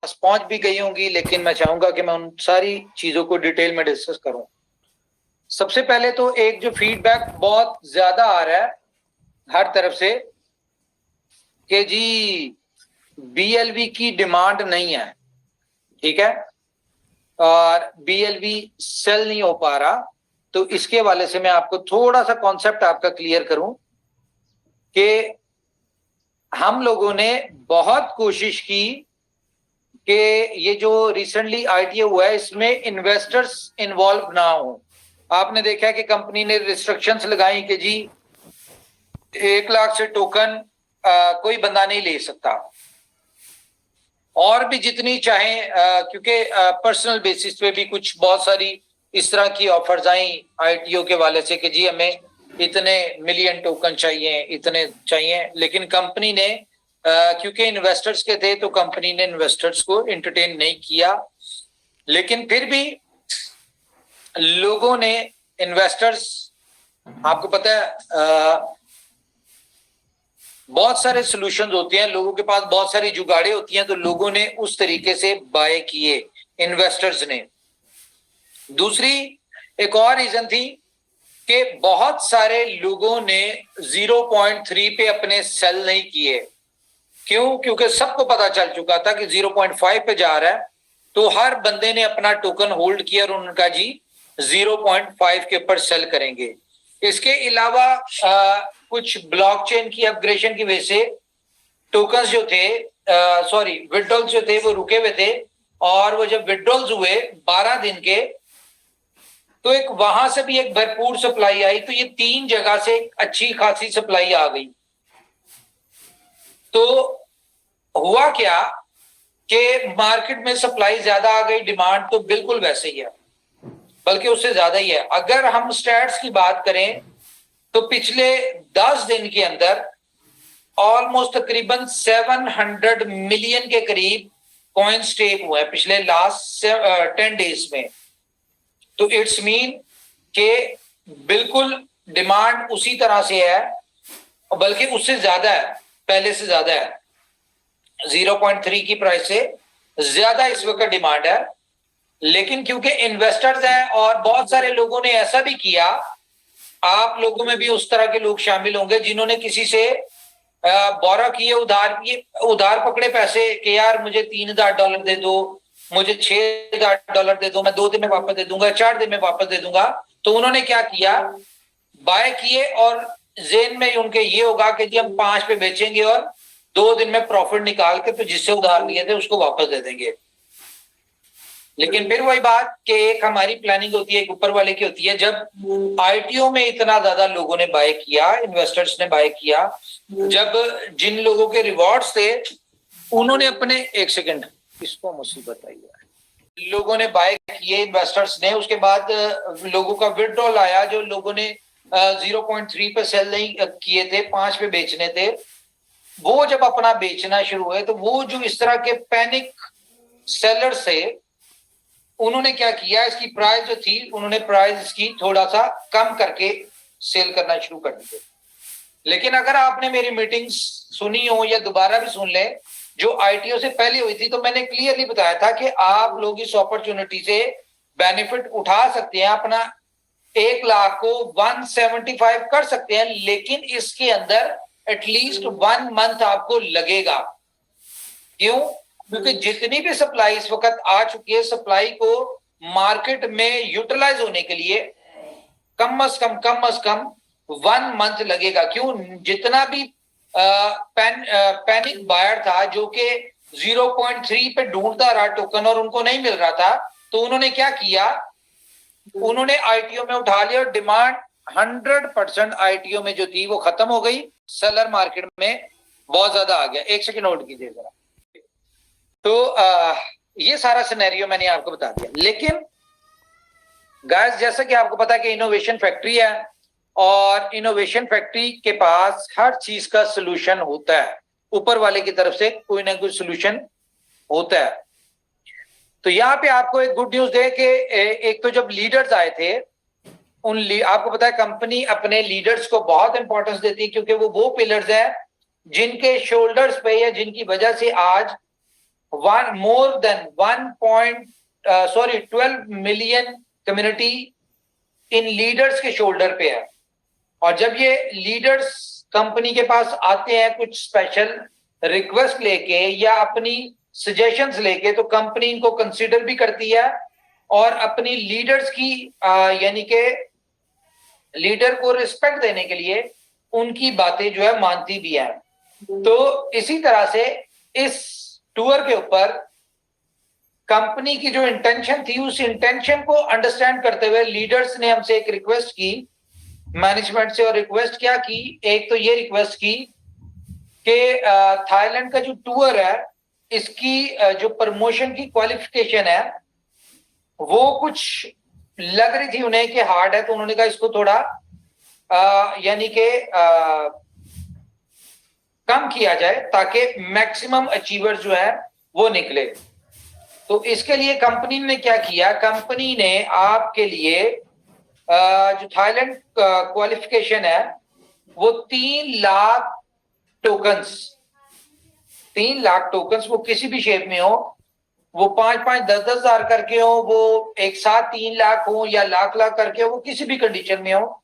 पास पहुंच भी गई होंगी, लेकिन मैं चाहूंगा कि मैं उन सारी चीजों को डिटेल में डिस्कस करूं। सबसे पहले तो एक जो फीडबैक बहुत ज्यादा आ रहा है हर तरफ से कि जी बीएलवी की डिमांड नहीं है, ठीक है, और बीएलवी सेल नहीं हो पा रहा। तो इसके हवाले से मैं आपको थोड़ा सा कॉन्सेप्ट आपका क्लियर करूं कि हम लोगों ने बहुत कोशिश की कि ये जो रिसेंटली आईटीओ हुआ है इसमें इन्वेस्टर्स इन्वॉल्व ना हो। आपने देखा है कि कंपनी ने रिस्ट्रिक्शंस लगाई कि जी 1 लाख से टोकन कोई बंदा नहीं ले सकता, और भी जितनी चाहे, क्योंकि पर्सनल बेसिस पे भी कुछ बहुत सारी इस तरह की ऑफर्स आई आईटीओ के वाले से कि जी हमें इतने मिलियन टोकन चाहिए, इतने चाहिए, लेकिन कंपनी ने क्योंकि इन्वेस्टर्स के थे तो कंपनी ने इन्वेस्टर्स को एंटरटेन नहीं किया। लेकिन फिर भी लोगों ने, इन्वेस्टर्स, आपको पता है बहुत सारे सॉल्यूशंस होते हैं, लोगों के पास बहुत सारी जुगाड़े होती हैं, तो लोगों ने उस तरीके से बाय किए इन्वेस्टर्स ने। दूसरी एक और रीजन थी कि बहुत सारे लोगों ने 0.3 पे अपने सेल नहीं किए। क्यों? क्योंकि सबको पता चल चुका था कि 0.5 पे जा रहा है, तो हर बंदे ने अपना टोकन होल्ड किया और उनका जी 0.5 के ऊपर सेल करेंगे। इसके अलावा कुछ ब्लॉकचेन की अपग्रेडेशन की वजह से टोकन्स जो थे, विड्रॉल्स जो थे वो रुके हुए थे, और वो जब विड्रॉल्स हुए 12 दिन के, तो एक वहां से भी एक भरपूर सप्लाई आई। तो ये 3 जगह से अच्छी खासी सप्लाई आ गई। तो हुआ क्या कि मार्केट में सप्लाई ज्यादा आ गई, डिमांड तो बिल्कुल वैसे ही है, बल्कि उससे ज्यादा ही है। अगर हम स्टैट्स की बात करें तो पिछले 10 दिन के अंदर ऑलमोस्ट तकरीबन 700 मिलियन के करीब कॉइन स्टेक हुए हैं पिछले लास्ट 10 डेज में। तो इट्स मीन के बिल्कुल डिमांड उसी तरह से है, बल्कि उससे ज्यादा है, पहले से ज्यादा है। 0.3 की प्राइस से ज्यादा इस वक्त डिमांड है। लेकिन क्योंकि इन्वेस्टर्स हैं और बहुत सारे लोगों ने ऐसा भी किया, आप लोगों में भी उस तरह के लोग शामिल होंगे जिन्होंने किसी से बोरा किए, उधार पकड़े पैसे कि यार मुझे $3,000 दे दो, मुझे $6,000 दे दो, मैं 2 दिन में वापस दे दूंगा, 4 दिन में वापस दे दूंगा। तो उन्होंने क्या किया, बाय किए, और जेन में उनके ये होगा कि जी हम 5 पे बेचेंगे और 2 दिन में प्रॉफिट निकाल के तो जिससे उधार लिए थे उसको वापस दे देंगे। लेकिन फिर वही बात कि एक हमारी प्लानिंग होती है, एक ऊपर वाले की होती है। जब आईटीओ में इतना ज्यादा लोगों ने बाय किया, इन्वेस्टर्स ने बाय किया, जब जिन लोगों के रिवॉर्ड्स थे उन्होंने अपने, एक सेकंड, इसको मुसीबत आई है, लोगों ने बाय किए इन्वेस्टर्स ने, उसके बाद लोगों का विड्रॉल आया। जो लोगों ने 0.3 पे सेल नहीं किए थे, 5 पे बेचने थे, वो जब अपना बेचना शुरू हुए तो वो जो इस तरह के पैनिक सेलर्स थे उन्होंने क्या किया, इसकी प्राइस जो थी उन्होंने प्राइस इसकी थोड़ा सा कम करके सेल करना शुरू कर दिए। लेकिन अगर आपने मेरी मीटिंग्स सुनी हो या दोबारा भी सुन ले, जो आईटीओ से पहले हुई थी, तो मैंने क्लियरली बताया था कि आप लोग इस अपॉर्चुनिटी से बेनिफिट उठा सकते हैं, अपना 1 लाख को 175 कर सकते हैं, लेकिन इसके अंदर एटलीस्ट 1 मंथ आपको लगेगा। क्यों? क्योंकि जितनी भी सप्लाई इस वक्त आ चुकी है, सप्लाई को मार्केट में यूटिलाइज होने के लिए कम से कम 1 मंथ लगेगा। क्यों? जितना भी पैनिक बायर था जो कि 0.3 पे ढूंढता रहा टोकन और उनको नहीं मिल रहा था, तो उन्होंने क्या किया, उन्होंने आईटीओ में उठा लिया और डिमांड 100% आईटीओ में जो थी वो खत्म हो गई, सेलर मार्केट में बहुत ज्यादा आ गया। एक सेकंड नोट कीजिए जरा। तो ये सारा सिनेरियो मैंने आपको बता दिया। लेकिन गाइस, जैसा कि आपको पता है कि इनोवेशन फैक्ट्री है, और इनोवेशन फैक्ट्री के पास हर चीज का सोल्यूशन होता है, ऊपर वाले की तरफ से कोई ना कोई सोल्यूशन होता है। तो यहाँ पे आपको एक गुड न्यूज है कि एक तो जब लीडर्स आए थे, आपको पता है कंपनी अपने लीडर्स को बहुत इंपॉर्टेंस देती है, क्योंकि वो पिलर्स हैं जिनके शोल्डर्स पे या जिनकी वजह से आज more than 12 million community in leaders के शोल्डर पे है। और जब ये लीडर्स कंपनी के पास आते हैं कुछ स्पेशल रिक्वेस्ट लेके या अपनी सजेशंस लेके, तो कंपनी इनको कंसीडर भी करती है और अपनी लीडर्स की यानी कि लीडर को रिस्पेक्ट देने के लिए उनकी बातें जो है मानती भी है। तो इसी तरह से इस टूर के ऊपर कंपनी की जो इंटेंशन थी, उस इंटेंशन को अंडरस्टैंड करते हुए लीडर्स ने हमसे एक रिक्वेस्ट की मैनेजमेंट से। और रिक्वेस्ट क्या की? एक तो ये रिक्वेस्ट की कि थाईलैंड का जो टूर है इसकी जो प्रमोशन की क्वालिफिकेशन है वो कुछ लग रही थी उन्हें कि हार्ड है। तो उन्होंने कहा इसको थोड़ा यानी कि कम किया जाए ताकि मैक्सिमम अचीवर्स जो है वो निकले। तो इसके लिए कंपनी ने क्या किया? कंपनी ने आपके लिए जो थाईलैंड क्वालिफिकेशन है वो 3 लाख टोकन्स, 3 लाख टोकन्स, वो किसी भी शेप में हो, वो 5-5, 10-10 हजार करके हो, वो एक साथ 3 लाख हो या लाख करके हो, वो किसी भी कंडीशन में हो,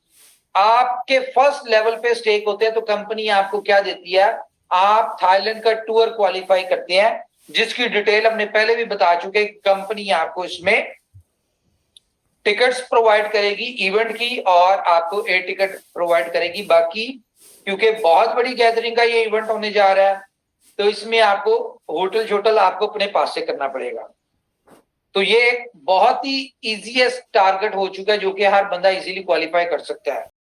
आपके फर्स्ट लेवल पे स्टेक होते हैं। तो कंपनी आपको क्या देती है? आप थाईलैंड का टूर क्वालिफाई करते हैं, जिसकी डिटेल हमने पहले भी बता चुके। कंपनी आपको इसमें टिकट्स प्रोवाइड करेगी इवेंट की और आपको एयर टिकट प्रोवाइड करेगी। बाकी क्योंकि बहुत बड़ी गैदरिंग का ये इवेंट होने जा रहा है तो इसमें आपको होटल आपको अपने पास से करना पड़ेगा। तो ये एक बहुत ही इजीएस्ट टारगेट हो चुका है जो कि हर बंदा इजीली क्वालिफाई कर सकता है।